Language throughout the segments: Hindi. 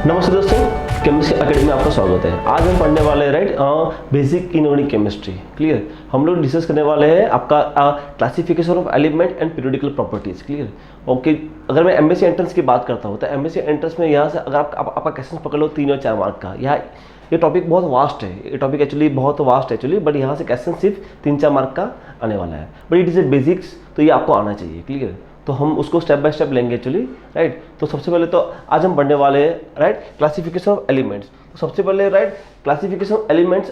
नमस्ते दोस्तों, केमिस्ट्री एकेडमी में आपका स्वागत है। आज हम पढ़ने वाले हैं बेसिक इनऑर्गेनिक केमिस्ट्री। क्लियर, हम लोग डिस्कस करने वाले हैं आपका classification of element and periodical properties. Clear, okay. अगर मैं एमएससी एंट्रेंस की बात करता हूँ तो एमएससी एंट्रेंस में यहाँ से अगर आपका क्वेश्चन पकड़ लो 3 और 4 मार्क का, यहाँ ये टॉपिक बहुत वास्ट है। ये टॉपिक एक्चुअली बहुत वास्ट है एक्चुअली, बट यहाँ से क्वेश्चन सिर्फ 3-4 मार्क का आने वाला है, but it is a basics, तो ये आपको आना चाहिए। क्लियर, तो हम उसको स्टेप बाय स्टेप लेंगे एक्चुअली, राइट। तो सबसे पहले तो आज हम पढ़ने वाले हैं, राइट, क्लासिफिकेशन ऑफ एलिमेंट्स। तो सबसे पहले, राइट, क्लासिफिकेशन ऑफ एलिमेंट्स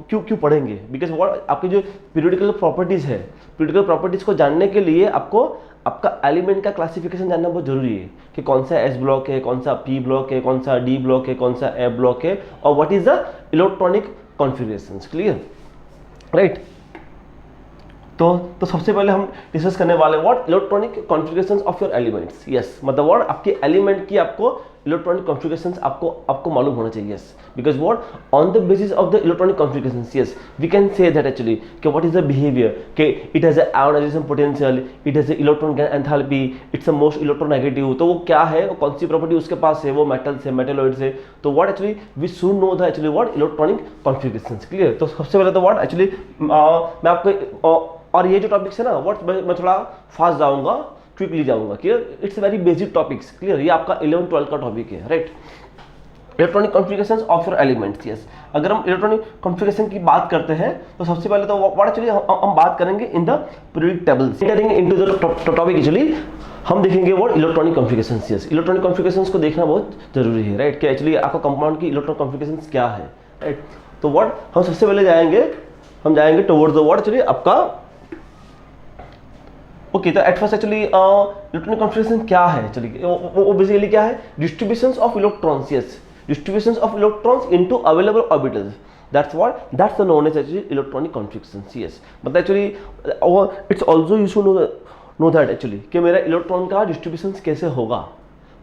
क्यों पढ़ेंगे, बिकॉज व्हाट आपकी जो पीरियोडिकल प्रॉपर्टीज है, पीरियोडिकल प्रॉपर्टीज को जानने के लिए आपको आपका एलिमेंट का क्लासिफिकेशन जानना बहुत जरूरी है कि कौन सा एस ब्लॉक है, कौन सा पी ब्लॉक है, कौन सा डी ब्लॉक है, कौन सा ए ब्लॉक है, और what is the electronic configurations. Clear, right. तो सबसे पहले हम डिस्कस करने वाले what electronic configurations of your elements. Yes, मतलब व्हाट आपके एलिमेंट की आपको इलेक्ट्रॉनिक कॉन्फ़िगरेशंस आपको मालूम होना चाहिए। Yes, because what on the basis of the electronic configurations, yes, we can say that actually कि व्हाट इज द बिहेवियर कि it has a ionisation potential, it has a electron gain enthalpy, it's a most electronegative. तो वो क्या है, वो कौन सी प्रॉपर्टी उसके पास है, वो मेटल से, मेटेलॉइड से। तो what actually we should know the actually what electronic configurations. Clear, तो सबसे पहले तो व्हाट एक्चुअली मैं आपको और ये जो टॉपिक्स है ना, व्हाट मैं थोड़ा फास्ट जाऊंगा, क्विकली जाऊंगा। Clear, it's very basic topics. Clear, ये आपका 11-12 का टॉपिक है, right. Electronic configurations of your elements. Yes, अगर हम इलेक्ट्रॉनिक कॉन्फ़िगरेशन की बात करते हैं तो सबसे पहले तो व्हाट एक्चुअली हम बात करेंगे इन द पीरियोडिक टेबल्स। करेंगे इनटू द टॉपिक एक्चुअली हम देखेंगे what electronic configurations. Yes, electronic configurations को देखना बहुत जरूरी है, राइट, कि एक्चुअली आपका कंपाउंड की इलेक्ट्रॉनिक कॉन्फ़िगरेशंस क्या है, राइट। तो व्हाट हम सबसे पहले जाएंगे टुवर्ड्स द व्हाट एक्चुअली आपका ओके। तो at first actually electronic configuration क्या है एक्चुअली, वो बेसिकली क्या है, distributions of electrons. Yes, distributions of electrons into available orbitals, that's the known as actually electronic configurations. Yes, मतलब actually it's also you should know that actually कि मेरा इलेक्ट्रॉन का डिस्ट्रीब्यूशंस कैसे होगा,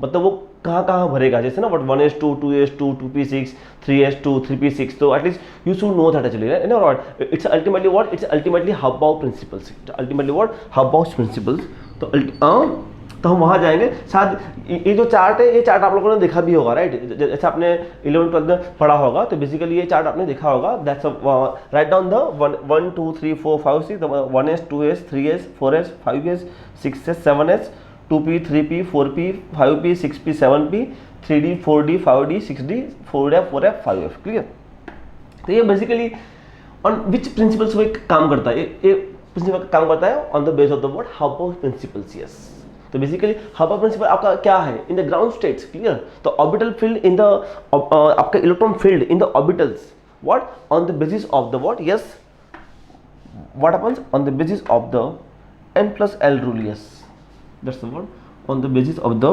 मतलब वो कहाँ भरेगा। जैसे ना what 1s2 2s2 2p6 3s2 3p6, तो at least you should know that actually, right. What it's ultimately what it's ultimately Aufbau principles, ultimately what Aufbau principles. तो हम वहाँ जाएंगे। शायद ये जो चार्ट है, ये चार्ट आप लोगों ने देखा भी होगा, राइट। जैसे आपने 11-12 में पढ़ा होगा, तो बेसिकली ये चार्ट आपने देखा होगा। That's write down the 1 2 3 4 5 6 1s 2s 3s 4s 5s 6s 7s 2p 3p 4p 5p 6p 7p 3d 4d 5d 6d 4f 4f 5f। Clear, तो ये बेसिकली ऑन विच प्रिंसिपल्स वो काम करता है, ये प्रिंसिपल काम करता है on the base of the what Aufbau principles. Yes, तो बेसिकली हबाउ प्रिंसिपल आपका क्या है in the ground states. Clear, तो ऑर्बिटल फील्ड इन द आपका electron field in the orbitals what on the basis of the what, yes, what happens on the basis of the n+l rule। Yes, that's the word, on the basis of the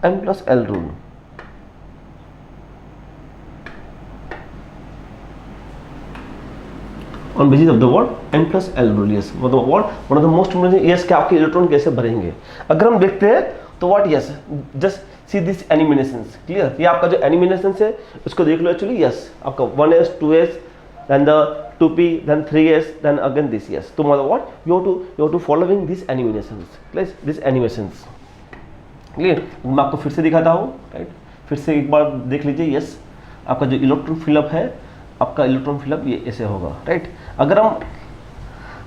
n+l rule। on basis of the what n+l rule। yes, मतलब what one of the most important yes कि आपके इलेक्ट्रॉन कैसे भरेंगे। अगर हम देखते हैं तो what, yes, just see this animations। clear, ये आपका जो animations है उसको देख लो एक्चुअली। yes, आपका 1s 2s then the 2p then 3s then again this। yes, तो मतलब what you have to following these animations, please, these animations। Clear, मैं आपको फिर से दिखाता हूँ, राइट, फिर से एक बार देख लीजिए। यस, आपका जो इलेक्ट्रॉन फिलअप है, आपका इलेक्ट्रॉन फिलअप ये ऐसे होगा, राइट। अगर हम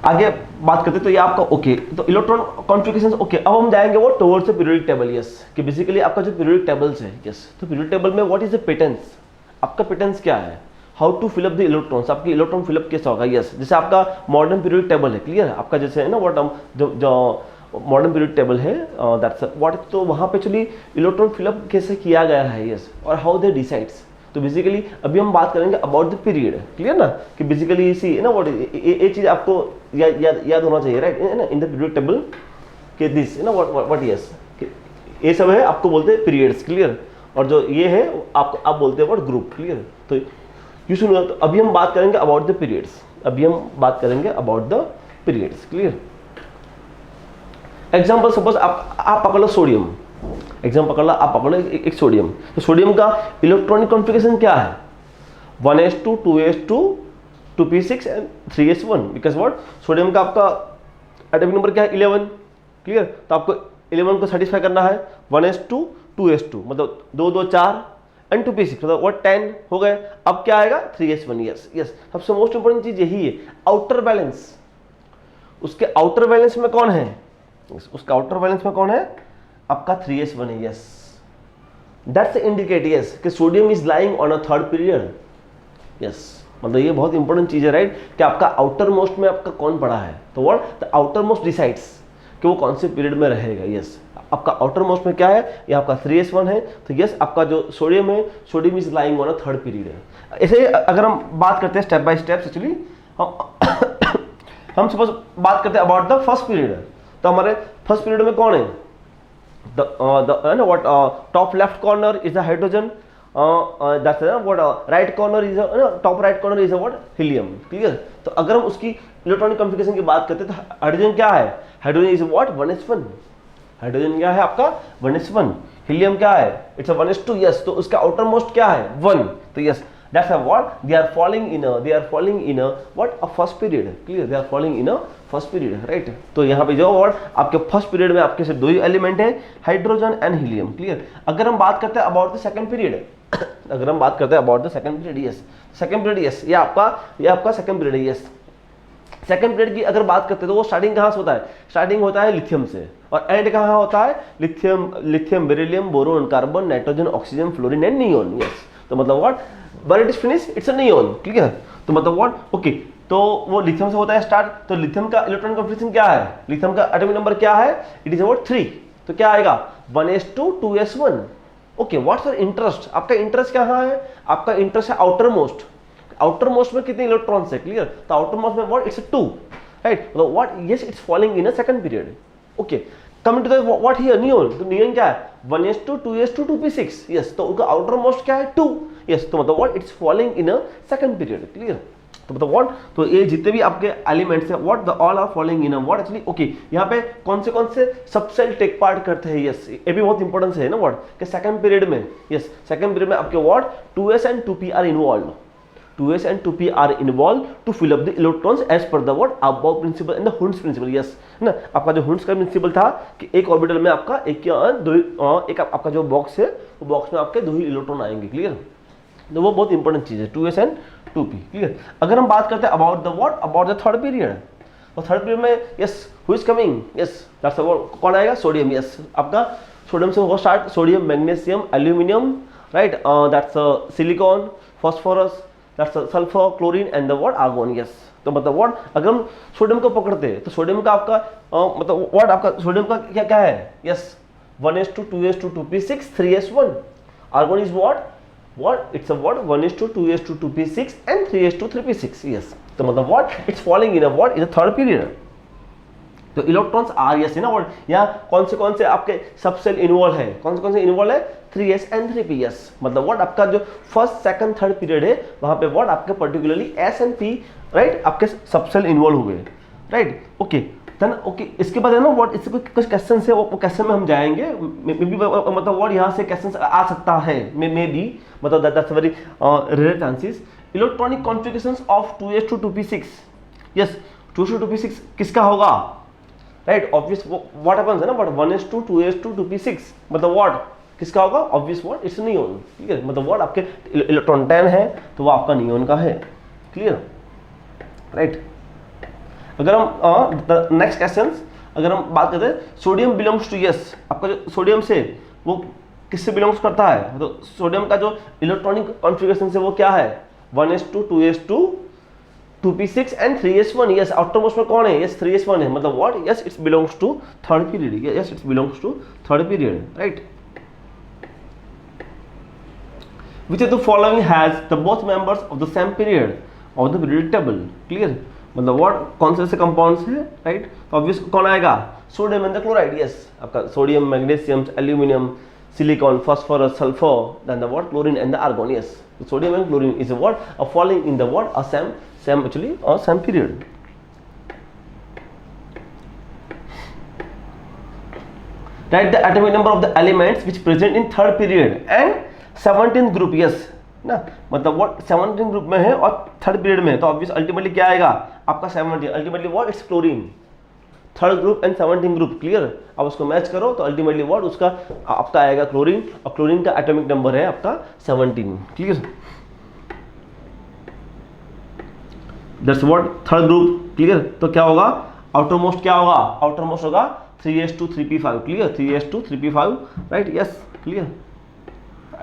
आगे बात करते तो ये आपका ओके, तो इलेक्ट्रॉन कॉन्फ़िगरेशंस ओके। अब हम जाएंगे वो towards the periodic table. Yes, कि बेसिकली आपका जो पीरियोडिक टेबल्स है, यस, तो पीरियोडिक टेबल में व्हाट इज द पैटर्न्स, आपका पैटर्न्स क्या है, how to fill up the electrons, आपकी इलेक्ट्रॉन फिलअप कैसा होगा। यस, जैसे आपका मॉडर्न पीरियोडिक टेबल है। क्लियर, आपका जैसे है ना व्हाट हम जो मॉडर्न पीरियोडिक टेबल है, दैट्स व्हाट, तो वहाँ पे एक्चुअली इलेक्ट्रॉन फिलअप कैसे किया गया है। यस, और हाउ दे डिसाइड्स। तो बेसिकली अभी हम बात करेंगे अबाउट द पीरियड। क्लियर ना, कि बेसिकली इसी ना व्हाट ये चीज़ आपको याद होना चाहिए, राइट, ना, इन द पीरियोडिक टेबल के दिस ना व्हाट यस, ये सब है आपको बोलते हैं पीरियड्स। क्लियर, और जो ये है आप बोलते हैं व्हाट ग्रुप। क्लियर, तो यू शुड नो। तो अभी हम बात करेंगे about the periods, clear, example suppose आप पकड़ लो सोडियम, आप पकड़ लो एक सोडियम। तो सोडियम का इलेक्ट्रॉनिक कॉन्फ़िगरेशन क्या है, 1s2 2s2 2p6 and 3s1। Because what sodium का आपका एटॉमिक नंबर क्या है 11। क्लियर, तो आपको 11 को सेटिस्फाई करना है 1s2 2s2 मतलब 2 2 4 एंड 2p6 मतलब what 10 हो गए। अब क्या आएगा 3s1। यस यस, सबसे मोस्ट इंपोर्टेंट चीज यही है, आउटर बैलेंस। उसके आउटर बैलेंस में कौन है, उसका आउटर बैलेंस में कौन है, आपका 3s1 है। यस, दैट्स इंडिकेट यस कि sodium is lying on a third period. Yes, मतलब ये बहुत इंपॉर्टेंट चीज है राइट, कि आपका आउटर मोस्ट में आपका कौन पड़ा है, तो what the outer most decides कि वो कौन से पीरियड में रहेगा। यस, आपका आउटर मोस्ट में क्या है, ये आपका 3s1 है। तो यस, आपका जो सोडियम है, sodium is lying on a third period है। ऐसे अगर हम बात करते हैं स्टेप बाय स्टेप, एक्चुअली हम सपोज बात करते हैं अबाउट द फर्स्ट पीरियड, तो हमारे फर्स्ट पीरियड में कौन है, what top left corner is the hydrogen, that's what right corner is top right corner is what helium। Clear. तो अगर हम उसकी इलेक्ट्रॉनिक कॉन्फ़िगरेशन की बात करते हैं तो हाइड्रोजन क्या है, hydrogen is what 1s1। Hydrogen क्या है आपका 1s1। हीलियम क्या है, इट्स 1s2। यस, तो उसका आउटर मोस्ट क्या है 1। तो yes, that's what they are falling in a what a first period। clear, they are falling in a first period, right। तो यहाँ पे जो और आपके फर्स्ट पीरियड में आपके सिर्फ दो ही एलिमेंट है, हाइड्रोजन एंड हीलियम। क्लियर। अगर हम बात करते हैं अबाउट द सेकंड पीरियड, अगर हम बात करते हैं about the second period, yes second period, yes ये आपका सेकंड पीरियड है। यस, सेकंड पीरियड की अगर बात करते हैं तो वो स्टार्टिंग कहाँ से होता है, स्टार्टिंग होता है लिथियम से, और एंड कहाँ होता है, lithium beryllium boron carbon nitrogen oxygen fluorine and neon. Yes, तो मतलब what when it is finished it's a neon। Clear. तो मतलब व्हाट ओके, तो वो लिथियम से होता है स्टार्ट। तो लिथियम का इलेक्ट्रॉनिक कॉन्फ़िगरेशन क्या है, लिथियम का एटॉमिक नंबर क्या है, इट इज अबाउट 3। तो क्या आएगा 1s2 2s1। Okay, what's your interest, आपका इंटरेस्ट कहाँ है, आपका इंटरेस्ट है आउटर मोस्ट। आउटर मोस्ट में कितने इलेक्ट्रॉन्स है, क्लियर। तो आउटर मोस्ट में व्हाट इट्स 2, राइट। तो what yes it's falling in a second period. Okay, coming to the what here neon. तो नियोन क्या है 1s2 2s2 2p6। यस, तो उनका आउटर मोस्ट क्या है 2। यस, तो मतलब what it's falling in a second period. Clear. तो मतलब व्हाट, तो ये जितने भी आपके एलिमेंट्स हैं what the all are falling in a what actually. Okay, यहाँ पे कौन से सब सेल टेक पार्ट करते हैं। यस, ये भी बहुत इंपॉर्टेंस है ना व्हाट, कि सेकंड पीरियड में, यस सेकंड पीरियड में आपके what 2s and 2p are involve. 2s and 2p are involved to fill up the electrons as per the what above principle and the Hund's principle। yes, है ना, आपका जो Hund's का प्रिंसिपल था कि एक ऑर्बिटल में आपका एक या एक आपका जो बॉक्स है, वो बॉक्स में आपके 2 ही इलेक्ट्रॉन आएंगे। क्लियर। तो वो बहुत इंपॉर्टेंट चीज है 2s and 2p। क्लियर। अगर हम बात करते हैं about the what, about the third period, तो थर्ड पीरियड में yes who is coming, yes that's what, कौन आएगा सोडियम। यस, आपका सोडियम से होगा start, sodium magnesium aluminium, right, that's silicon phosphorus, that's sulfur chlorine and the what argon। yes, तो मतलब what अगर हम सोडियम को पकड़ते हैं तो सोडियम का आपका मतलब what आपका सोडियम का क्या है, yes 1s2 2s2 2p6 3s1। argon is what it's a what 1s2 2s2 2p6 and 3s2 3p6। yes, तो मतलब what it's falling in a what in a third period। तो इलेक्ट्रॉन्स आर यस है ना व्हाट, यहाँ कौन से आपके सब सेल इन्वॉल्व है, कौन से इन्वॉल्व है 3s and 3p। yes, मतलब व्हाट आपका जो फर्स्ट सेकंड थर्ड पीरियड है वहां पे व्हाट आपके particularly s and p, right, आपके सब सेल इन्वॉल्व हुए, राइट। ओके, देन ओके, इसके बाद है ना व्हाट, इससे कुछ क्वेश्चन है, वो क्वेश्चन में हम जाएंगे, मे बी मतलब व्हाट यहाँ से क्वेश्चन आ सकता है, मे बी मतलब that's very rare chances. Electronic configurations of 2s2 2p6। Yes, 2s2 2p6 किसका होगा, राइट, ऑब्वियस व्हाट हैपेंस है ना व्हाट 1s2 2s2 2p6 मतलब व्हाट किसका होगा, obvious what it's neon. Clear. मतलब व्हाट आपके इलेक्ट्रॉन 10 है तो वो आपका नियोन का है। Clear, right. अगर हम नेक्स्ट क्वेश्चन अगर हम बात करते हैं, सोडियम बिलोंग्स टू, यस आपका जो सोडियम से वो किससे बिलोंग्स करता है, तो सोडियम का जो इलेक्ट्रॉनिक कॉन्फ़िगरेशन से वो क्या है 1s2 2s2 2p6 and 3s1। yes, outer most में कौन है, yes 3s1 है, मतलब what, yes it belongs to third period। yes, it belongs to third period, right। which of the following has the both members of the same period of the periodic table। clear, मतलब what कौन से कंपाउंड्स है, राइट। तो ऑब्वियस कौन आएगा, sodium and the chloride. yes, आपका sodium magnesium aluminium silicon phosphorus sulfur then the what chlorine and the argon। yes, the sodium and chlorine is a what a falling in the what a same actually or same period। write the atomic number of the elements which present in third period and 17th group। yes ना, मतलब what 17th group में है और थर्ड पीरियड में है, तो ऑब्वियस अल्टीमेटली क्या आएगा आपका 17, ultimately what it's chlorine. Third group and 17 group, clear. अब उसको मैच करो तो अल्टीमेटली व्हाट उसका आपका आएगा क्लोरीन, और क्लोरीन का एटॉमिक नंबर है आपका 17, clear. That's what third group, clear. तो क्या होगा, आउटर मोस्ट क्या होगा, आउटर मोस्ट होगा 3s2 3p5, clear, 3s2 3p5, right, yes, clear.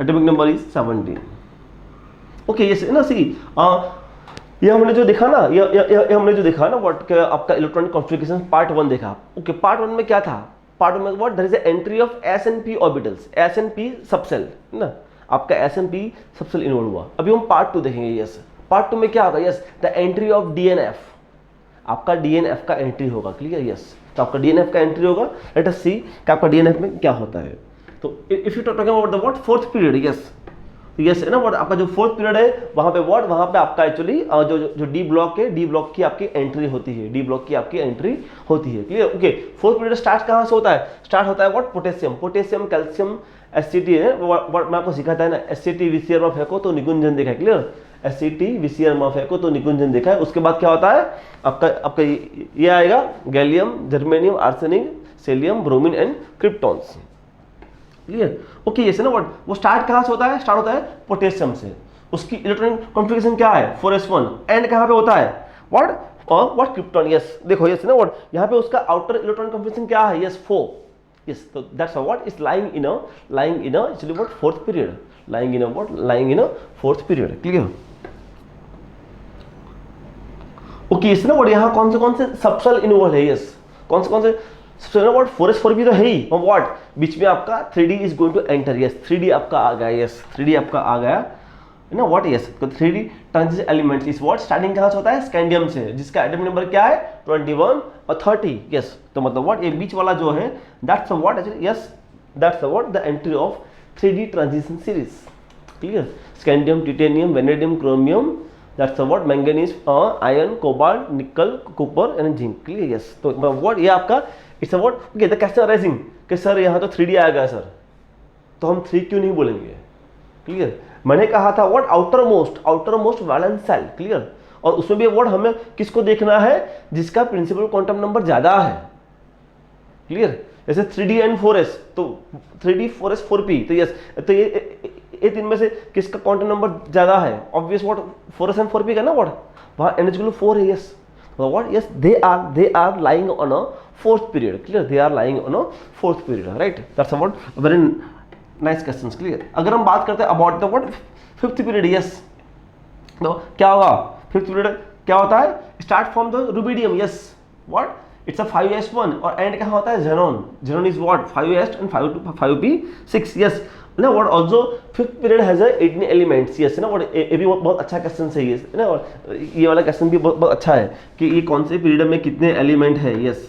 Atomic number is 17। Okay, yes ना, सी ये हमने जो देखा ना, ये हमने जो देखा ना व्हाट आपका इलेक्ट्रॉनिक कॉन्फ़िगरेशन पार्ट 1 देखा। ओके, पार्ट 1 में क्या था, पार्ट 1 में what there is a entry of s and p orbitals, s and p subshell ना, आपका s and p subshell involve हुआ। अभी हम पार्ट 2 देखेंगे। यस, पार्ट 2 में क्या होगा, yes, the entry of DNF, आपका DNF का एंट्री होगा, क्लियर, यस। तो आपका DNF का एंट्री होगा, लेट अस सी कि आपका DNF में क्या होता है। तो if you talking about the what fourth period, yes, yes है ना, व्हाट आपका जो फोर्थ पीरियड है वहां पे व्हाट, वहां पे आपका एक्चुअली जो डी ब्लॉक है, डी ब्लॉक की आपकी एंट्री होती है, डी ब्लॉक की आपकी एंट्री होती है, clear. Okay, fourth period start कहां से होता है, स्टार्ट होता है व्हाट पोटेशियम, पोटेशियम कैल्शियम एससीटी है, व्हाट मैं आपको सिखाता है ना, एससीटी वीसीआर में फेंको तो निकुंजन देखा है, क्लियर, एससीटी वीसीआर में फेंको तो निकुंजन देखा है। उसके बाद क्या होता है आपका ये आएगा gallium, germanium, arsenic, selenium, bromine and kryptons, clear. Okay, ये ना व्हाट वो स्टार्ट कहां से होता है, स्टार्ट होता है पोटेशियम से। उसकी इलेक्ट्रॉनिक कॉन्फ़िगरेशन क्या है 4s1, एंड कहां पे होता है व्हाट और व्हाट क्रिप्टॉन, यस, देखो यस ना व्हाट यहां पे उसका आउटर इलेक्ट्रॉनिक कॉन्फ़िगरेशन क्या है, यस 4, यस। तो that's what is lying in actually what fourth period, lying in a fourth period, clear. Okay, इस ना व्हाट यहां कौन से सबसेल इन्वॉल्व है, यस, कौन से सबसे व्हाट 4s4p तो है ही, और व्हाट बीच में आपका 3d is going to enter, yes, 3d आपका आ गया, यस, 3d आपका आ गया है ना व्हाट, यस। तो 3d transition elements is what starting कहां से होता है, स्कैंडियम से, जिसका एटॉमिक नंबर क्या है 21 और 30, यस। तो मतलब व्हाट ये बीच वाला जो है that's what actually, yes, that's what the entry of 3d transition series, clear. Scandium, titanium, vanadium, chromium, that's what manganese, iron, cobalt, nickel, copper and zinc, clear, yes. तो व्हाट ये आपका it's what okay the question arising कि सर यहाँ तो 3d आ गया सर, तो हम 3 क्यों नहीं बोलेंगे, क्लियर। मैंने कहा था what outer most valence shell, clear. और उसमें भी व्हाट हमें किसको देखना है, जिसका प्रिंसिपल क्वांटम नंबर ज्यादा है, क्लियर। जैसे 3d एंड 4s, तो 3d 4s 4p, तो यस, तो ये तीन में से किसका क्वांटम नंबर ज्यादा है, obvious what 4s and 4p का ना, व्हाट वहां एनर्जी 4 है, yes. What? Yes, they are lying on a fourth period. Clear? They are lying on a fourth period, right? That's about very nice questions. Clear? अगर हम बात करते हैं about the what fifth period, yes. तो क्या होगा fifth period क्या होता है? Start from the rubidium, yes. What? It's a 5s1 और end कहाँ होता है xenon. Xenon is what 5s and 5p6, yes. ना what also fifth period has a 18 elements, yes ना what ये भी बहुत अच्छा क्वेश्चन है ये ना, और ये वाला क्वेश्चन भी बहुत अच्छा है कि ये कौन से पीरियड में कितने एलिमेंट है, यस,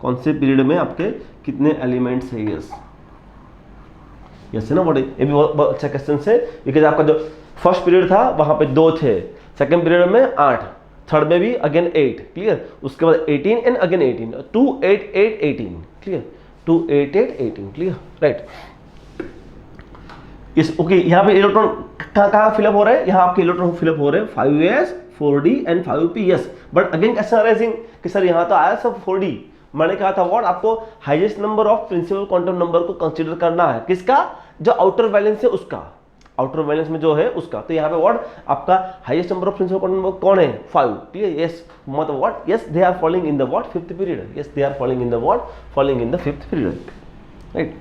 कौन से पीरियड में आपके कितने एलिमेंट्स है, यस, यस ना what ये भी बहुत अच्छा क्वेश्चन है, बिकॉज आपका जो फर्स्ट पीरियड था वहां पे 2 थे, सेकंड पीरियड में 8, थर्ड में भी अगेन 8, क्लियर, उसके बाद 18 and again 18, 2 8 8 18, clear, 2 8 8 18, clear, right. इस ओके यहाँ पे इलेक्ट्रॉन कहाँ फिलअप हो रहे हैं, यहाँ आपके इलेक्ट्रॉन फिलअप हो रहे हैं 5s 4d and 5p, yes. But again question arising कि सर यहाँ तो आया सब 4d, मैंने कहा था व्हाट आपको highest number of principal quantum number को कंसीडर करना है, किसका, जो आउटर वैलेंस है उसका, आउटर वैलेंस में जो है उसका। तो यहाँ पे व्हाट आपका highest number of principal quantum number कौन है 5, क्लियर, यस। मतलब what yes they are following in the what fifth period, yes they are following in the what following in the fifth period, right.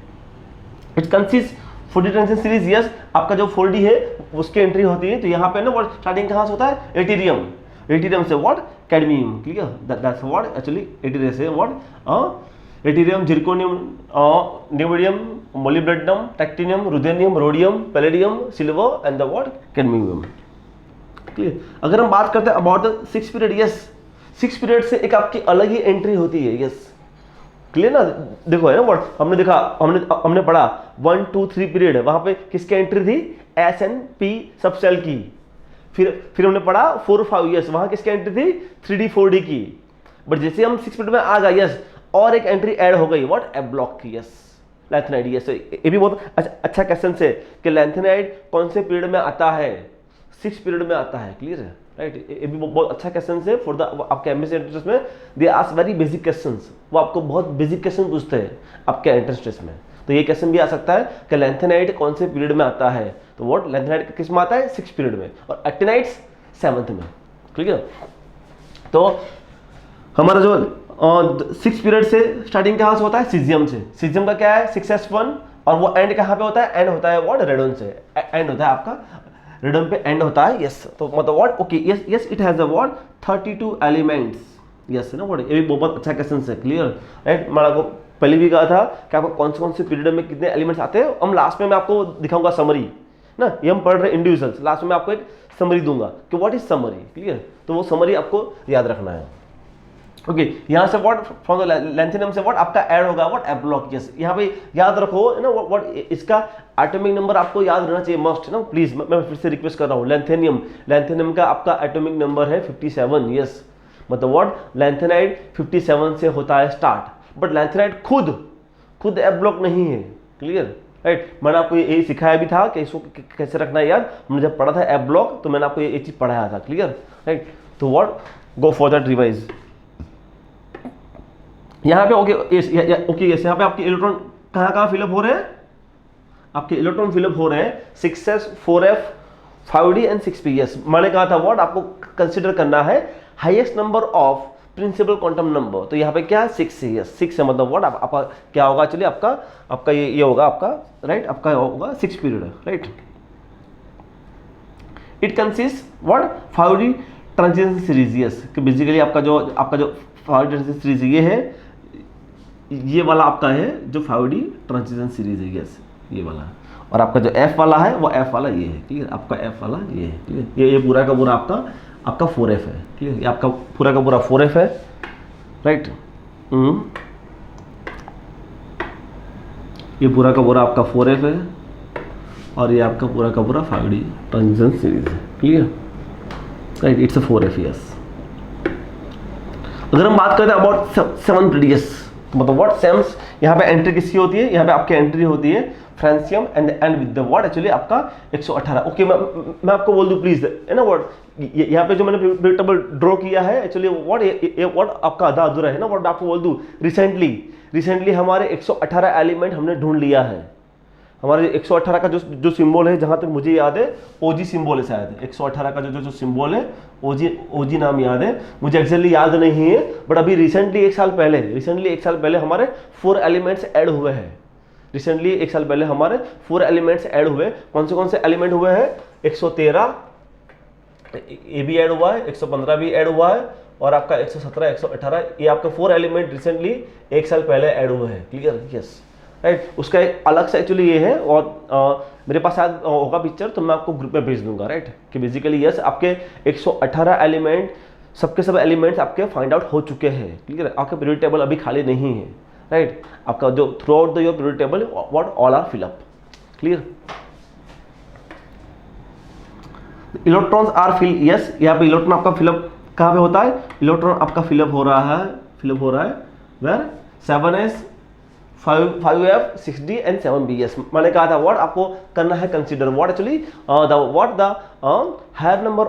It consist 4d transition series, yes, आपका जो 4d है उसकी एंट्री होती है। तो यहाँ पे ना व्हाट स्टार्टिंग कहाँ से होता है, एटीरियम, एटीरियम से what cadmium, clear, that's what actually yttrium से what yttrium, zirconium, niobium, molybdenum, titanium, ruthenium, rhodium, palladium, silver and the what cadmium, clear. अगर हम बात करते हैं about the 6th period, yes, 6th period से एक आपकी अलग ही एंट्री होती है, यस, क्लियर ना। देखो है ना व्हाट हमने देखा, हमने पढ़ा 1 2 3 पीरियड है, वहां पे किसकी एंट्री थी, एस एंड पी सबसेल की। फिर हमने पढ़ा 4 5, यस, वहां किसकी एंट्री थी 3d 4d की। बट जैसे हम 6th पीरियड में आ गए, यस, और एक एंट्री ऐड हो गई व्हाट एफ ब्लॉक की, यस, लैंथेनाइड, यस। ये भी बहुत अच्छा क्वेश्चन है कि लैंथेनाइड कौन से पीरियड में आता है, 6th पीरियड में आता है, क्लियर है, राइट। ये भी बहुत अच्छा क्वेश्चन है फॉर द आपके एमएससी एंट्रेंस में, they ask very basic questions, वो आपको बहुत बेसिक क्वेश्चन पूछते हैं आपके एंट्रेंस टेस्ट में। तो ये क्वेश्चन भी आ सकता है कि लैंथेनाइट कौन से पीरियड में आता है, तो व्हाट लैंथेनाइट किस में आता है, 6th पीरियड में, और एक्टिनाइट्स 7th में। क्लियर। तो हमारा जो 6th पीरियड से स्टार्टिंग कहाँ से होता है, सीजियम से। सीजियम का क्या है 6s1, और वो एंड कहाँ पे होता है, एंड होता है व्हाट रेडोन से, एंड होता है आपका रेडोन पे एंड होता है। यस, तो मतलब what okay yes yes it has a what 32 elements. Yes ना व्हाट, ये भी बहुत अच्छा क्वेश्चन है। Clear right. मैं आपको पहले भी कहा था कि आपको कौन से पीरियड में कितने एलिमेंट्स आते हैं, हम लास्ट में मैं आपको दिखाऊंगा समरी ना, ये हम पढ़ रहे हैं इंडिविजुअल्स, लास्ट में मैं आपको एक समरी दूंगा कि व्हाट इज समरी। क्लियर, तो वो समरी आपको याद रखना है। ओके यहाँ से व्हाट फ्रॉम द लैंथेनियम से व्हाट आपका ऐड होगा व्हाट एफ ब्लॉक। यस, यहाँ पे याद रखो ना व्हाट इसका एटॉमिक नंबर आपको याद रहना चाहिए, मस्ट ना प्लीज। मैं फिर से रिक्वेस्ट कर रहा हूँ, लैंथेनियम का आपका एटॉमिक नंबर है 57। यस, मतलब व्हाट लैंथेनाइट 57 से होता है स्टार्ट, बट लैंथेनाइट खुद एफ ब्लॉक नहीं है। Clear right. मैंने आपको ये सिखाया भी था कि इसको कैसे रखना है याद, हमने जब पढ़ा था एफ ब्लॉक तो मैंने आपको ये चीज पढ़ाया था। Clear right. तो what go for that revise. यहाँ पे ओके ओके यस, यहाँ पे आपके इलेक्ट्रॉन कहाँ फिलअप हो रहे हैं, आपके इलेक्ट्रॉन फिलअप हो रहे हैं 6s 4f 5d and 6p। Yes, मैंने कहा था व्हाट आपको कंसिडर करना है highest number of principal quantum number. तो यहाँ पे क्या है 6 है। यस 6 है, मतलब व्हाट आपका क्या होगा, चलिए आपका ये होगा आपका राइट, आपका होगा 6th period right. It consist what 5d transition series. Yes, basically आपका जो 5d ट्रांजिशन सीरीज ये वाला आपका है जो 5d ट्रांजिशन सीरीज है। यस, ये वाला, और आपका जो f वाला है वो f वाला ये है। क्लियर, आपका f वाला ये है। क्लियर, ये पूरा का पूरा आपका 4f है। क्लियर, ये आपका पूरा का पूरा 4f है राइट। ये पूरा का पूरा आपका 4f है, और ये आपका पूरा का पूरा 5d ट्रांजिशन सीरीज है। Clear right, it's a 4f। Yes, अगर हम बात करते हैं अबाउट 7 पीरियड्स, तो मतलब व्हाट सेम्स यहाँ पे एंट्री किसकी होती है, यहाँ पे आपकी एंट्री होती है francium and with the what actually आपका 118। ओके, मैं आपको बोल दूं प्लीज है ना व्हाट, यहाँ पे जो मैंने पीरियड टेबल ड्रॉ किया है एक्चुअली व्हाट ये व्हाट आपका आधा अधूरा है ना। व्हाट आपको बोल दूं, रिसेंटली हमारे 118 एलिमेंट हमने ढूंढ लिया है। हमारे 118 का जो सिंबल है, जहां तक मुझे याद है ओजी सिंबल है शायद, 118 का जो सिंबल है ओजी नाम याद है, मुझे एक्चुअली याद नहीं है, बट अभी रिसेंटली एक साल पहले हमारे 4 एलिमेंट्स ऐड हुए हैं। रिसेंटली एक साल पहले हमारे 4 एलिमेंट्स ऐड हुए। कौन से एलिमेंट हुए हैं, 113 ये भी ऐड हुआ है, 115 भी ऐड हुआ है, और आपका 117 118 ये आपका 4 एलिमेंट रिसेंटली एक साल पहले ऐड हुए हैं। Clear, yes right. उसका एक अलग से एक्चुअली ये है, और मेरे पास शायद होगा पिक्चर, तो मैं आपको ग्रुप में भेज दूंगा राइट, कि बेसिकली यस आपके 118 एलिमेंट सबके सब एलिमेंट्स आपके फाइंड आउट हो चुके हैं। क्लियर, आपका पीरियड टेबल अभी खाली नहीं है राइट। आपका जो throughout the your period table what all are fill up. Clear, electrons are fill. Yes, यहाँ पे इलेक्ट्रॉन आपका फिलअप कहाँ पे होता है, इलेक्ट्रॉन आपका फिलअप हो रहा है where 7s 5f 6d and 7b। Yes, मैंने कहा था व्हाट आपको करना है consider what actually the higher number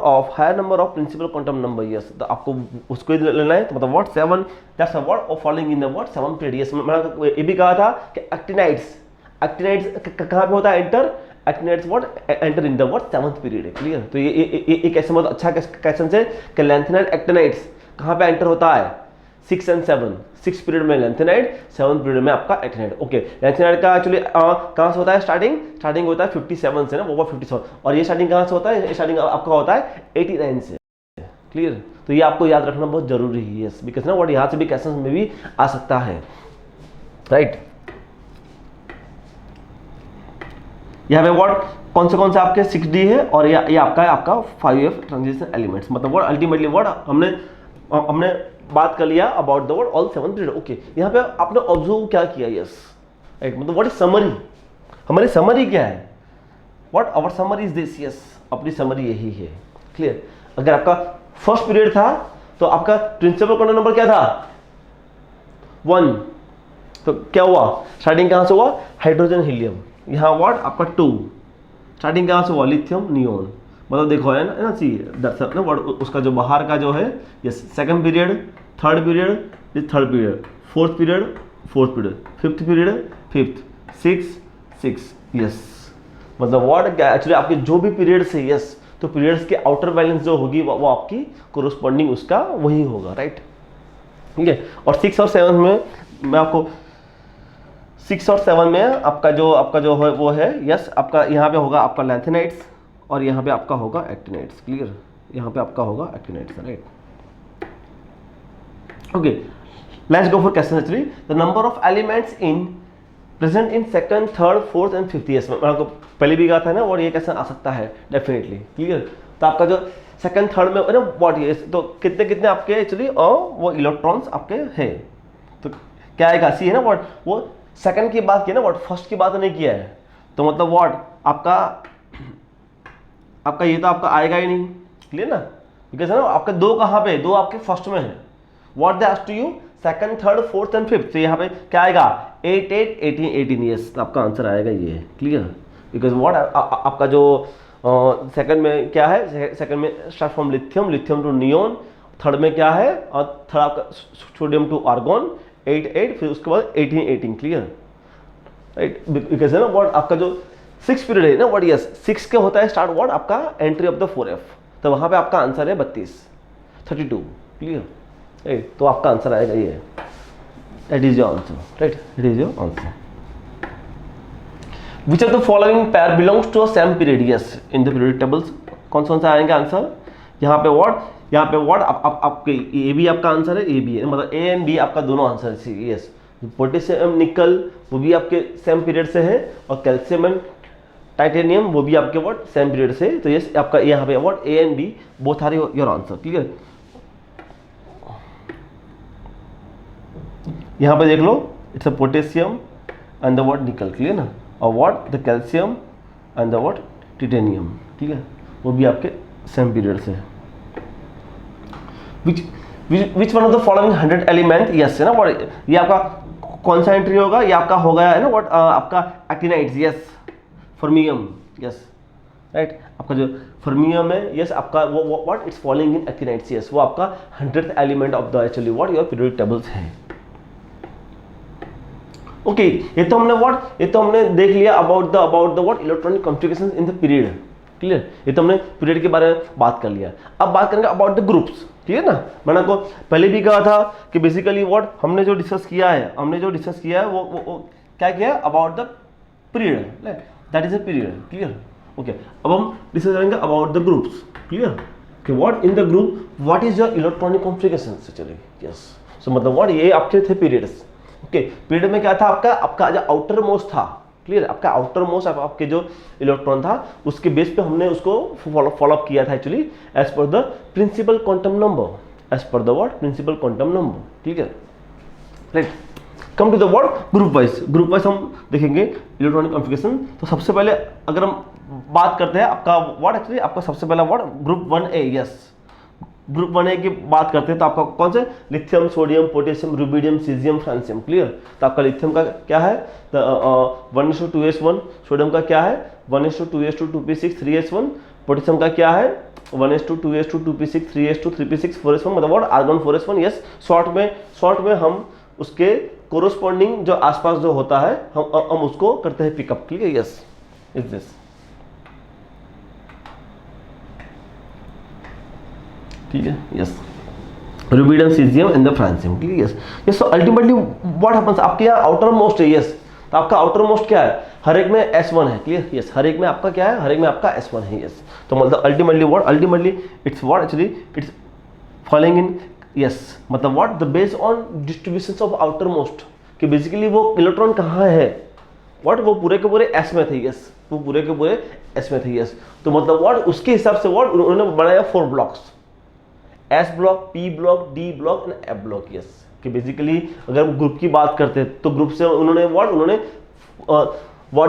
of principal quantum number. Yes, तो आपको उसको लेना है, तो मतलब what 7 that's what following in the what 7 period. Yes, मैंने ये भी कहा था कि एक्टिनाइट्स कहाँ पे होता है actinides what enter in the what 7th period है। क्लियर, तो ये एक ऐसा बहुत अच्छा क्वेश्चन है कि लैंथेनाइट एक्टिनाइट्स कहाँ पे एंटर होता है, 6 and 7, 6th पीरियड में लैंथेनाइट, 7th पीरियड में आपका एक्टिनाइट। ओके, लैंथेनाइट का एक्चुअली कहाँ से होता है स्टार्टिंग होता है 57 से ना, वो 57, और ये स्टार्टिंग कहाँ से होता है, स्टार्टिंग आपका होता है 89 से। क्लियर, तो ये आपको याद रखना बहुत जरूरी है। यस, बिकॉज ना व्हाट यहाँ से भी क्वेश्चन में भी आ सकता है राइट। यहाँ पे व्हाट कौन से आपके 6d है, और ये आपका 5f ट्रांजिशन एलिमेंट्स, मतलब व्हाट अल्टीमेटली व्हाट हमने बात कर लिया about the word all 7 period. Okay, यहाँ पे आपने ऑब्जर्व क्या किया, यस राइट, मतलब व्हाट इज समरी, हमारी समरी क्या है, what our summary is this. Yes, अपनी समरी यही है। क्लियर, अगर आपका फर्स्ट पीरियड था तो आपका प्रिंसिपल क्वांटम नंबर क्या था 1, तो क्या हुआ, स्टार्टिंग कहाँ से हुआ हाइड्रोजन हीलियम, यहाँ व्हाट आपका 2, स्टार्टिंग कहाँ से हुआ लिथियम नियोन, मतलब देखो है ना सी दैट्स ना व्हाट उसका जो बाहर का जो है yes second period, third period is third period, fourth period fourth period, fifth period fifth, six yes. मतलब व्हाट एक्चुअली आपके जो भी पीरियड्स है यस, तो पीरियड्स के आउटर बैलेंस जो होगी वो आपकी कोरोस्पॉन्डिंग उसका वही होगा, राइट। ठीक है। और 6 और 7 में मैं आपको 6 और 7 में आपका जो है वो है यस, आपका यहाँ पे होगा आपका लैंथेनाइट्स और यहाँ पे आपका होगा एक्टिनाइट्स। क्लियर, यहाँ पे आपका होगा actinides, right. Okay, let's go for question actually the number of elements in present in second, third, fourth and fifth years में। मैं आपको पहले भी कहा था ना, और ये क्वेश्चन आ सकता है डेफिनेटली। क्लियर, तो आपका जो सेकंड थर्ड में ना व्हाट ये, तो कितने कितने आपके एक्चुअली वो इलेक्ट्रॉन्स आपके हैं, तो क्या आएगा सी है ना व्हाट, वो सेकंड की बात की ना व्हाट, फर्स्ट की बात नहीं किया है, तो मतलब व्हाट आपका ये तो आपका आएगा ही नहीं। क्लियर ना, बिकॉज है ना आपके दो कहाँ पे, दो आपके फर्स्ट में है। What they asked to you second, third, fourth and fifth, तो यहाँ पे क्या आएगा 8 8 18 18 यस, तो आपका आंसर आएगा ये। क्लियर, बिकॉज व्हाट आपका जो सेकंड में क्या है, सेकंड में start from lithium, lithium to neon, third में क्या है, और थर्ड आपका सोडियम टू आर्गोन 8 8, फिर उसके बाद 18 18। क्लियर, राइट, बिकॉज है ना व्हाट आपका जो 6 पीरियड है ना व्हाट यस, 6 के होता है स्टार्ट व्हाट आपका एंट्री ऑफ द 4f, तो वहां पे आपका आंसर है 32। क्लियर, राइट, तो आपका आंसर आएगा ये, that is your answer, right, it is your answer. Which of the following pair belongs to a same period? Yes, in the periodic tables कौन सा आएंगे आंसर, यहाँ पे व्हाट आपके ए भी आपका आंसर है, ए भी है, मतलब ए एंड बी आपका दोनों आंसर है। यस, पोटेशियम निकल वो भी आपके सेम पीरियड से है, और कैल्शियम एंड टाइटेनियम वो भी आपके व्हाट सेम पीरियड से, तो यस आपका यहाँ पे what A and B both are your answer. Clear, यहाँ पे देख लो it's a potassium and the what nickel. Clear ना, और what the calcium and the what titanium. ठीक है, वो भी आपके सेम पीरियड से है। Which one of the following 100 element yes है ना व्हाट, ये आपका कौन सा एंट्री होगा, ये आपका होगा है ना व्हाट आपका actinides yes, fermium yes, right, आपका जो फर्मियम है यस आपका वो what it's following in actinides yes, वो आपका 100th element of the actually what your periodic tables है। ओके, ये तो हमने देख लिया about the what electronic configurations in the period. Clear, ये तो हमने पीरियड के बारे में बात कर लिया। अब बात करेंगे अबाउट द ग्रुप्स। ठीक है ना, मैंने आपको पहले भी कहा था कि बेसिकली व्हाट हमने जो डिस्कस किया है वो क्या किया about the period, that is a period. Clear, okay, अब हम डिस्कस करेंगे अबाउट द ग्रुप्स। क्लियर, कि what in the group what is your electronic configurations. चलिए यस, सो मतलब व्हाट ये आपके थे पीरियड्स। ओके, पीरियड में क्या था आपका जो आउटर मोस्ट था। क्लियर, आपका आउटर मोस्ट आपके जो इलेक्ट्रॉन था उसके बेस पे हमने उसको फॉलो अप किया था actually as per the principal quantum number, as per the what principal quantum number. ठीक है, right, come to the what group wise हम देखेंगे इलेक्ट्रॉनिक कॉन्फ़िगरेशन। तो सबसे पहले अगर हम बात करते हैं आपका व्हाट एक्चुअली आपका सबसे पहला what group 1A yes, group 1A की बात करते हैं तो आपका कौन से lithium, sodium, potassium, rubidium, caesium, francium. Clear, तो आपका लिथियम का क्या है 1:2s1, सोडियम का क्या है 1:2s2 3s1, पोटेशियम का क्या है 1:2s2 2p6 3s2 3p6 4s1, मतलब what argon 4s1 yes. Short में हम उसके कोरोस्पॉन्डिंग जो आसपास जो होता है हम उसको करते हैं pickup. Clear, yes is this. ठीक है, yes, rubidium, caesium and the francium. ठीक है, yes yes. So ultimately what happens, आपके यहाँ आउटर मोस्ट है यस, तो आपका आउटर मोस्ट क्या है, हर एक में S1 है। क्लियर, यस, हर एक में आपका क्या है, हर एक में आपका S1 है यस। तो मतलब ultimately it's what actually it's following in yes, मतलब what the based on distributions of outer most, कि बेसिकली वो इलेक्ट्रॉन कहाँ है व्हाट, वो पूरे के पूरे S में थे यस, वो पूरे के पूरे S में थे यस। तो मतलब व्हाट उसके हिसाब से व्हाट उन्होंने बनाया 4 blocks, S block, P block, D block and F block yes. कि बेसिकली अगर ग्रुप की बात करते हैं तो ग्रुप से उन्होंने what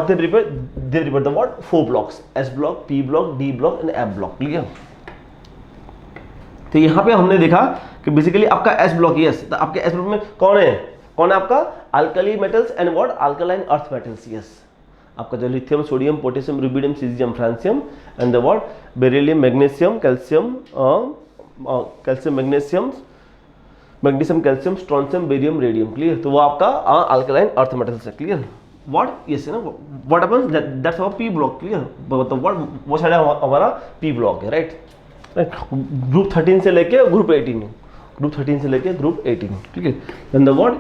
they prepare the what 4 blocks, S block, P block, D block and F block. Clear, तो यहाँ पे हमने देखा कि बेसिकली आपका S ब्लॉक यस, तो आपके S ब्लॉक में कौन है आपका alkali metals and what alkaline earth metals yes. आपका जो lithium, sodium, potassium, rubidium, caesium, francium and the what beryllium, magnesium, calcium, magnesium, magnesium, calcium, strontium, barium, radium. Clear? तो वो आपका अल्कलाइन अर्थ मेटल्स है। क्लियर? व्हाट यस है ना, what happens that's our p block. Clear? मतलब व्हाट वो साइड हमारा पी ब्लॉक है, राइट? ग्रुप 13 से लेके ग्रुप 18, ग्रुप 13 से लेके ग्रुप 18। ठीक है? देन द व्हाट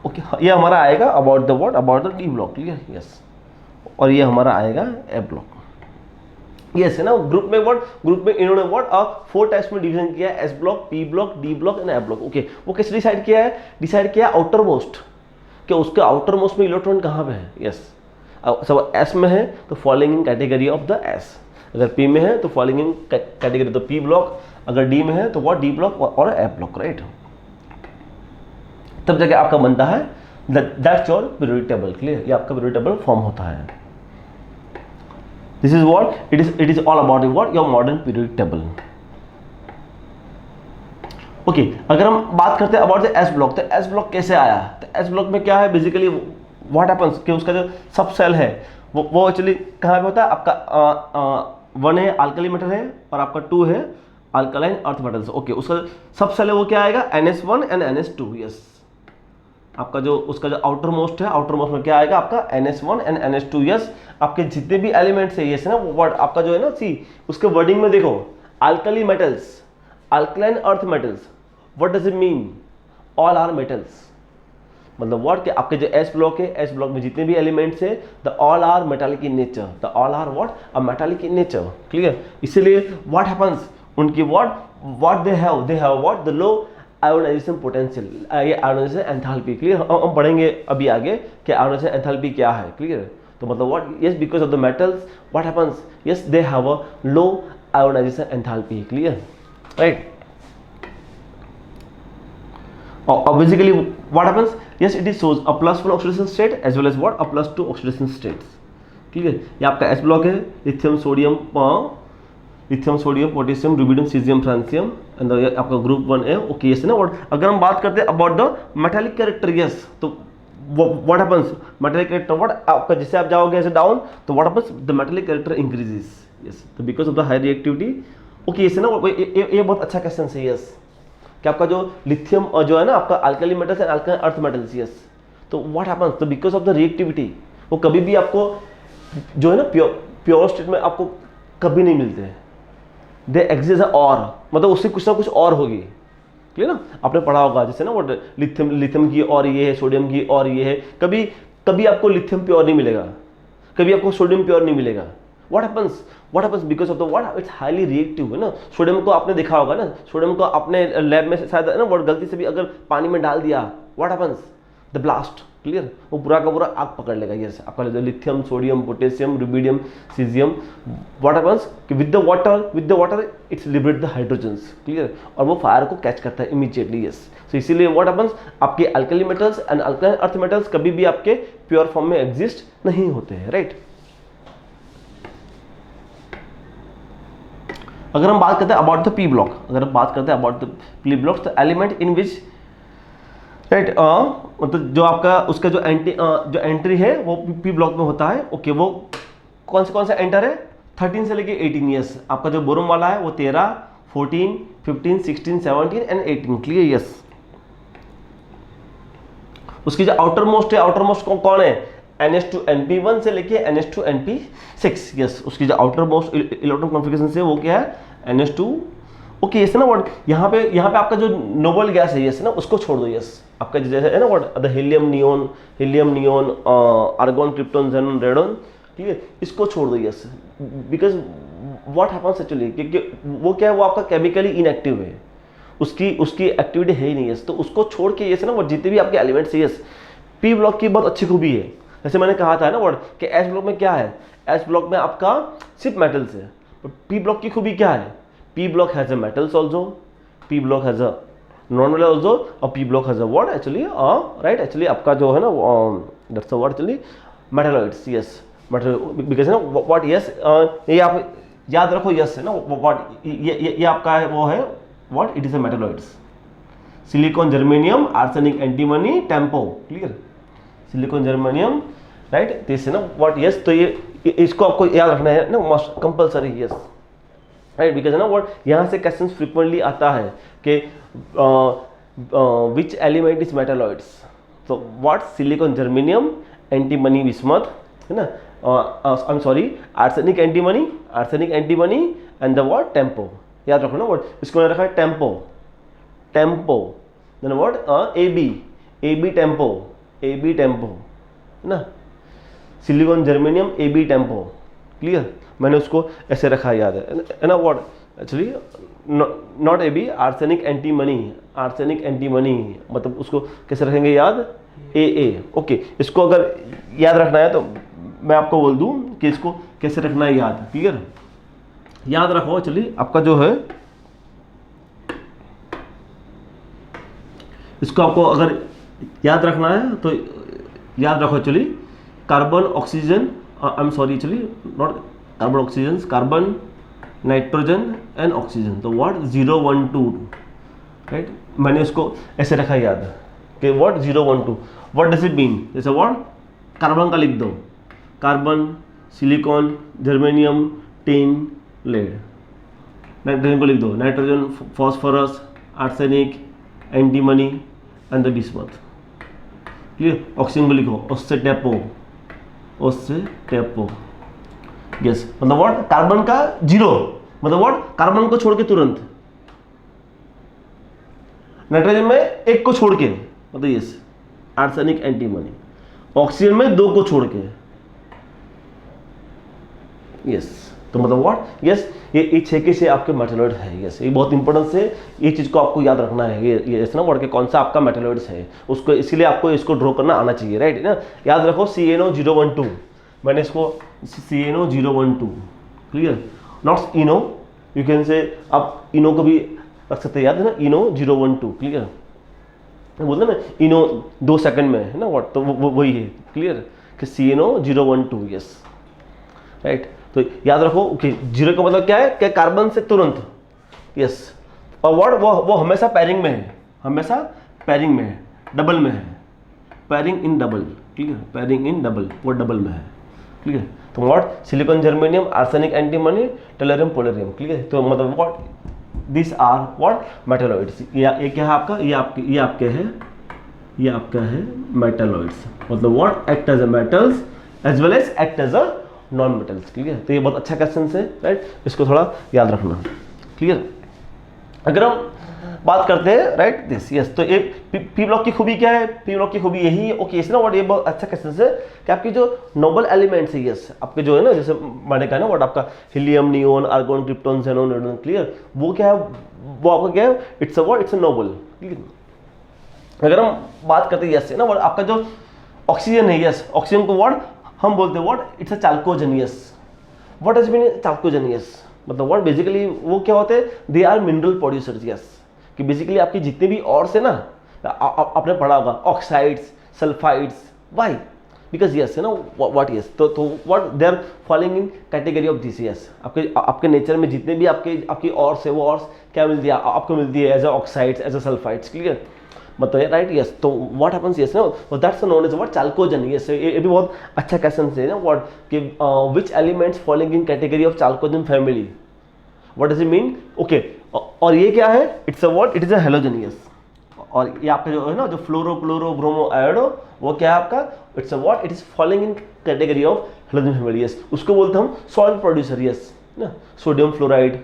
ओके, ये हमारा आएगा about the what, about the D block. Clear? Yes. और ये हमारा आएगा ए ब्लॉक। यस है ना, ग्रुप में व्हाट, ग्रुप में इन्होंने व्हाट 4 टाइप्स में डिवीजन किया है, S block, P block, D block and A block. Okay, वो कैसे डिसाइड किया है? डिसाइड किया आउटर मोस्ट, कि उसके आउटर मोस्ट में इलेक्ट्रॉन कहाँ पे है। यस, सब एस में है तो following in category of the S, अगर पी में है तो following in category of the P block, अगर डी में है तो व्हाट डी ब्लॉक और ए ब्लॉक, राइट? तब जाके आपका बनता है that's your periodic table. Clear? ये आपका पीरियोडिक टेबल फॉर्म होता है। This is what it is all about what your modern periodic table. Okay, अगर हम बात करते हैं अबाउट द एस ब्लॉक, तो एस ब्लॉक कैसे आया? तो एस ब्लॉक में क्या है बेसिकली, व्हाट हैपेंस कि उसका जो सब सेल है वो एक्चुअली कहाँ पे होता है? आपका 1 है अल्कली मेटल है और आपका 2 है अल्कलाइन अर्थ मेटल्स। ओके, उसका सब सेल है वो क्या आएगा? NS1 and NS2। यस, आपका जो उसका जो आउटर मोस्ट है, आउटर मोस्ट में क्या आएगा? आपका NS1 एंड NS2। यस, आपके जितने भी एलिमेंट्स है, यस है ना, वर्ड आपका जो है ना, सी उसके वर्डिंग में देखो, alkali metals, alkaline earth metals, what does it mean? All are metals. मतलब व्हाट कि आपके जो एस ब्लॉक है, एस ब्लॉक में जितने भी एलिमेंट्स है, the all are metallic in nature, the all are what a metallic in nature. Clear? इसीलिए व्हाट हैपेंस, उनकी what they have what the low ionization potential, ये आयोनाइजेशन एंथैल्पी। क्लियर? हम पढ़ेंगे अभी आगे कि आयोनाइजेशन एंथैल्पी क्या है। क्लियर? तो मतलब what, yes, because of the metals what happens, yes they have a low ionization enthalpy. Clear? Right? Basically what happens, yes it is shows a +1 oxidation state as well as what a +2 oxidation states। ठीक है? ये आपका एस ब्लॉक है, lithium, sodium, potassium, rubidium, caesium, francium and आपका ग्रुप 1 है। ओके, यस है ना। और अगर हम बात करते हैं about the metallic character, yes, तो what happens, metallic character what आपका, जैसे आप जाओगे ऐसे डाउन तो what happens, the metallic character increases. Yes, तो because of the high reactivity. Okay, yes है ना, ये बहुत अच्छा क्वेश्चन है। यस, कि आपका जो लिथियम और जो है ना आपका alkali metals and alkaline earth metals, yes, तो व्हाट हैपेंस, तो बिकॉज ऑफ द रिएक्टिविटी वो कभी भी आपको जो है ना प्योर स्टेट में आपको कभी नहीं मिलते, दे एग्जिस्ट और, मतलब उससे कुछ ना कुछ और होगी। क्लियर ना? आपने पढ़ा होगा जैसे ना वो लिथियम की और ये है, सोडियम की और ये है, कभी आपको लिथियम प्योर नहीं मिलेगा, कभी आपको सोडियम प्योर नहीं मिलेगा। What happens because of the what? It's highly reactive है ना। सोडियम को आपने देखा होगा ना, सोडियम को आपने लैब में शायद ना बहुत गलती से भी अगर पानी में डाल दिया, what happens? The blast। Clear? वो पूरा का पूरा आग पकड़ लेगा। यस, आपका lithium, sodium, potassium, rubidium, caesium, what happens कि with the water it's liberate the hydrogens। Clear? और वो फायर को कैच करता है इमीडिएटली। यस, तो इसीलिए what happens, आपके alkali metals and alkaline earth metals कभी भी आपके प्योर फॉर्म में एग्जिस्ट नहीं होते हैं, राइट? अगर हम बात करते हैं अबाउट द पी ब्लॉक, अगर हम बात करते हैं अबाउट द पी ब्लॉक, तो एलिमेंट इन विच, राइट, मतलब जो आपका उसका जो एंट्री है वो पी ब्लॉक में होता है। ओके, वो कौन सा एंटर है? 13 से लेके 18 ईयर्स। आपका जो बोरोम वाला है वो 13, 14, 15, 16, 17 एंड 18। क्लियर? यस। उसकी जो आउटर मोस्ट है, आउटर मोस्ट कौन है? NH2NP1 से लेके NH2NP6। यस, उसकी जो आउटर मोस्ट इलेक्ट्रॉन कॉन्फ़िगरेशन से वो क्या है? NH2। ओके, यस ना, व्हाट यहाँ पे आपका जो नोबल गैस है, यस ना, उसको छोड़ दो। यस, आपका जैसे है ना what the helium neon, argon, krypton, xenon, radon. ठीक है, इसको छोड़ दो। Yes, because what happens actually क्योंकि वो क्या है, वो आपका केमिकली इनएक्टिव है, उसकी एक्टिविटी है ही नहीं। यस, तो उसको छोड़ के यस ना वो जितने भी आपके एलिमेंट्स है, यस, पी ब्लॉक की बहुत अच्छी खूबी है। जैसे मैंने कहा था ना वर्ड कि एस ब्लॉक में क्या है, एस ब्लॉक में आपका सिर्फ मेटल्स है। तो पी ब्लॉक की खूबी क्या है? P block has a metals also, P block has a non metal also, और P block has a what actually, right, actually आपका जो है ना that's a what actually metalloids. Yes, metal, because ना व्हाट, यस, ये आप याद रखो। यस है ना व्हाट, ये आपका है वो है what, it is a metalloids. Silicon, germanium, arsenic, antimony, tempo. Clear? Silicon, germanium, right, this है ना व्हाट, यस, तो ये इसको आपको याद रखना है ना, must compulsory, yes, right, because है ना व्हाट यहाँ से क्वेश्चन फ्रिक्वेंटली आता है कि विच एलिमेंट इज मेटालॉइड्स, तो what, silicon, germanium, antimony, bismuth, है ना, I am sorry, arsenic, antimony and the what, tempo, याद रखो ना व्हाट, इसको मैंने रखा है tempo, then what, AB tempo, है ना, silicon, germanium, AB tempo, clear, मैंने उसको ऐसे रखा है, याद है ना what, actually not AB, arsenic antimony, मतलब उसको कैसे रखेंगे याद, ए, ओके, इसको अगर याद रखना है तो मैं आपको बोल दूं कि इसको कैसे रखना है याद, क्लियर, याद रखो, चलिए आपका जो है इसको आपको अगर याद रखना है तो याद रखो, चलिए carbon, oxygen, I am sorry, चलिए not carbon, oxygen, carbon, nitrogen and oxygen, तो व्हाट, 0 1 2, राइट, मैंने इसको ऐसे रखा याद कि what 0 1 2, what does it mean, जैसे व्हाट, कार्बन का लिख दो, carbon, silicon, germanium, tin, lead, nitrogen को लिख दो, nitrogen, phosphorus, arsenic, antimony and the bismuth, clear, oxygen को लिखो, उससे टेपो, यस, मतलब व्हाट, कार्बन का 0, मतलब व्हाट, कार्बन को छोड़ के तुरंत, नाइट्रोजन में 1 को छोड़ के, मतलब यस, आर्सेनिक, एंटीमनी, ऑक्सीजन में 2 को छोड़ के, यस, तो मतलब व्हाट, यस, ये 6 के 6 आपके मेटालॉइड है, यस, ये बहुत इंपॉर्टेंस है, ये चीज को आपको याद रखना है, ये ऐसा ना वर्ड के कौन सा आपका मेटालॉइड्स है, उसको इसीलिए आपको इसको ड्रॉ करना आना चाहिए, राइट ना, याद रखो CnO 012, मैंने इसको CnO 012, clear, not Eno, you can say, आप इनो को भी रख सकते हैं, याद है ना, इनो 012, क्लियर, बोलते ना इनो 2 सेकंड में, है ना व्हाट, तो वही है, क्लियर, कि CnO 012, यस, राइट, तो याद रखो, ओके, 0 का मतलब क्या है कि कार्बन से तुरंत, यस, और व्हाट, वो हमेशा पैरिंग में है, डबल में है, pairing in double, clear, pairing in double, वो डबल में है, क्लियर, तो what, silicon, germanium, arsenic, antimony, tellurium, polonium, clear, तो मतलब what, this are what, metalloids, ये क्या है आपका, ये आपका है मेटालॉइड्स, मतलब what, act as a metals as well as act as a non metals, clear, तो ये बहुत अच्छा क्वेश्चन है, राइट, इसको थोड़ा याद रखना, क्लियर, अगर हम बात करते हैं, राइट, दिस, यस, तो ये पी ब्लॉक की खूबी क्या है, पी ब्लॉक की खूबी यही है, ओके, इसना व्हाट, ये बहुत अच्छा क्वेश्चन है कि आपकी जो नोबल एलिमेंट्स है, यस, आपके जो है ना, जैसे मैंने कहा ना व्हाट, आपका helium, neon, argon, krypton, xenon, radon, clear, वो क्या है, वो आपका क्या है, it's a what, it's a Nobel, clear, अगर हम बात करते हैं, यस, ना व्हाट, आपका जो ऑक्सीजन है, यस, ऑक्सीजन को व्हाट हम बोलते हैं, what, it's a chalcogens, what does mean chalcogens, मतलब व्हाट, बेसिकली वो क्या होते हैं, they are mineral producers, yes, कि बेसिकली आपकी जितने भी और से ना, आपने पढ़ा होगा, oxides, sulphides, why, because yes, है ना व्हाट, यस, तो what, they are following in category of this, yes, आपके नेचर में जितने भी आपकी ऑर्स है, वो ऑर्स क्या मिलती है आपको, मिलती है as a oxides, as a sulfides, clear, मतलब राइट, यस, तो what happens, yes, no that's known as what, chalcogen, yes, ये भी बहुत अच्छा क्वेश्चन है ना व्हाट, कि which elements following in category of chalcogen family, what does it mean, okay, और ये क्या है, it's a what, it is a halogen, yes, और ये आपका जो है ना, जो फ्लोरो, क्लोरो, ब्रोमो, आयोडो, वो क्या है आपका, it's a what, it is following in category of halogen family, yes, उसको बोलते हैं हम सॉल्ट प्रोड्यूसर, यस, ना, sodium fluoride,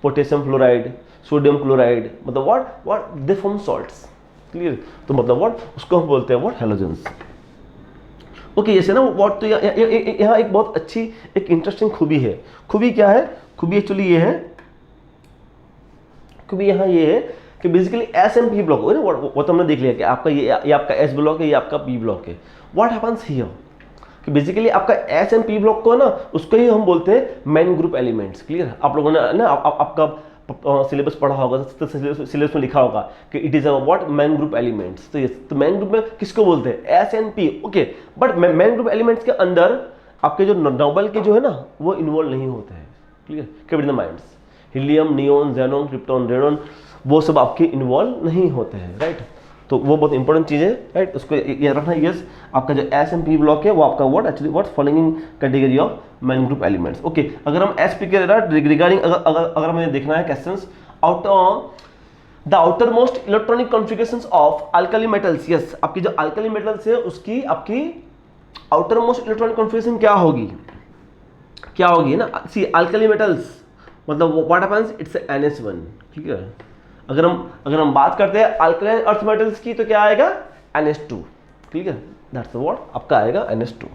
potassium fluoride, sodium chloride, मतलब what they form salts, clear, तो मतलब व्हाट, उसको हम बोलते हैं व्हाट, हैलोजेंस, ओके, ये ना व्हाट, तो यहाँ एक बहुत अच्छी, एक इंटरेस्टिंग खूबी है, खूबी क्या है, खूबी एक्चुअली ये है, खूबी यहाँ ये है कि basically S and P block हो ना, वो तो हमने देख लिया कि आपका ये आपका एस ब्लॉक है, ये आपका पी ब्लॉक है, व्हाट हैपेंस हियर, कि बेसिकली आपका एस एंड पी ब्लॉक को है ना, उसको ही हम बोलते हैं मेन ग्रुप एलिमेंट्स, क्लियर, आप लोगों ने ना आपका सिलेबस पढ़ा होगा, तो सिलेबस में लिखा होगा कि it is a what, man group elements, तो ये, तो मैन ग्रुप में किसको बोलते हैं, S and P, okay, but man group elements के अंदर आपके जो नोबल के जो है ना, वो इन्वॉल्व नहीं होते हैं, clear, keep in the minds, helium, neon, xenon, krypton, radon, वो सब आपके इन्वॉल्व नहीं होते हैं, राइट, तो वो बहुत इंपॉर्टेंट चीज़ है, राइट, उसको याद रखना। यस, आपका जो एस एंड पी ब्लॉक है वो आपका what actually what following in category of main group elements. Okay, अगर हम एस पी के रिगार्डिंग अगर हमें देखना है questions out the outer most electronic configurations of alkali metals. Yes, आपकी जो अल्कली मेटल्स है उसकी आपकी आउटर मोस्ट इलेक्ट्रॉनिक कॉन्फ़िगरेशन क्या होगी ना। सी अल्कली मेटल्स मतलब व्हाट हैपेंस, इट्स NS1, ठीक है। अगर हम बात करते हैं अल्कलाइन अर्थ मेटल्स की तो क्या आएगा, NH2, ठीक है, दैट्स व्हाट आपका आएगा NH2।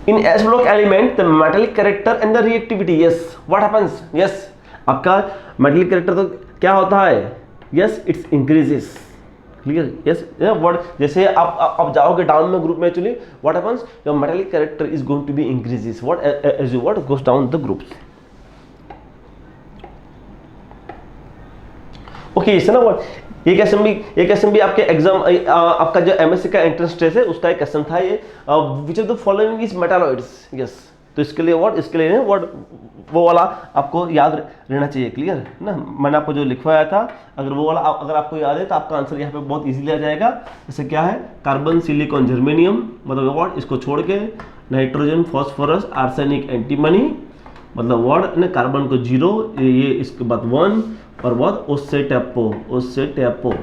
In S block element the metallic character and the reactivity, yes what happens, yes आपका मेटालिक कैरेक्टर तो क्या होता है, yes it's increases, clear, yes what जैसे आप जाओगे डाउन में ग्रुप में actually what happens, your metallic character is going to be increases what as you what goes down the groups. Okay, इसे ना व्हाट एक क्वेश्चन भी आपके एग्जाम आपका जो एमएससी का एंट्रेंस टेस्ट है उसका एक क्वेश्चन था ये, which of the following is metalloids. Yes, तो इसके लिए व्हाट वो वाला आपको याद रहना चाहिए, क्लियर ना। मैंने आपको जो लिखवाया था अगर वो वाला अगर आपको याद है तो आपका आंसर यहाँ पे बहुत इजीली आ जाएगा। जैसे क्या है, कार्बन, सिलिकॉन, जर्मेनियम, मतलब व्हाट इसको छोड़ के नाइट्रोजन, फॉस्फोरस, आर्सेनिक, एंटीमनी, मतलब व्हाट ने कार्बन को 0, ये इसके बाद 1 और बहुत उससे टैपो,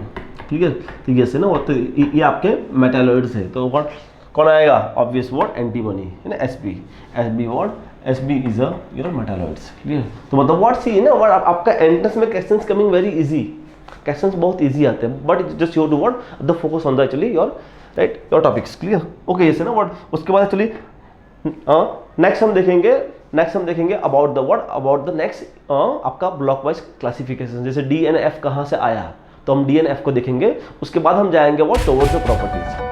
ठीक है। तो ये से ना वो तो ये आपके मेटालॉइड्स है, तो व्हाट कौन आएगा, ऑब्वियस व्हाट एंटीमनी है ना, SB what SB is a metalloids, clear. तो मतलब व्हाट सी ना व्हाट आपका एंट्रेंस में questions coming very easy, questions बहुत इजी आते हैं, but just you to what the focus on the actually your right your topics, clear. Okay, ये से ना व्हाट उसके बाद एक्चुअली नेक्स्ट हम देखेंगे अबाउट द नेक्स्ट आपका ब्लॉक वाइज क्लासिफिकेशन। जैसे डी एंड एफ कहाँ से आया, तो हम डी एंड एफ को देखेंगे, उसके बाद हम जाएंगे व्हाट टुवर्ड्स द प्रॉपर्टीज।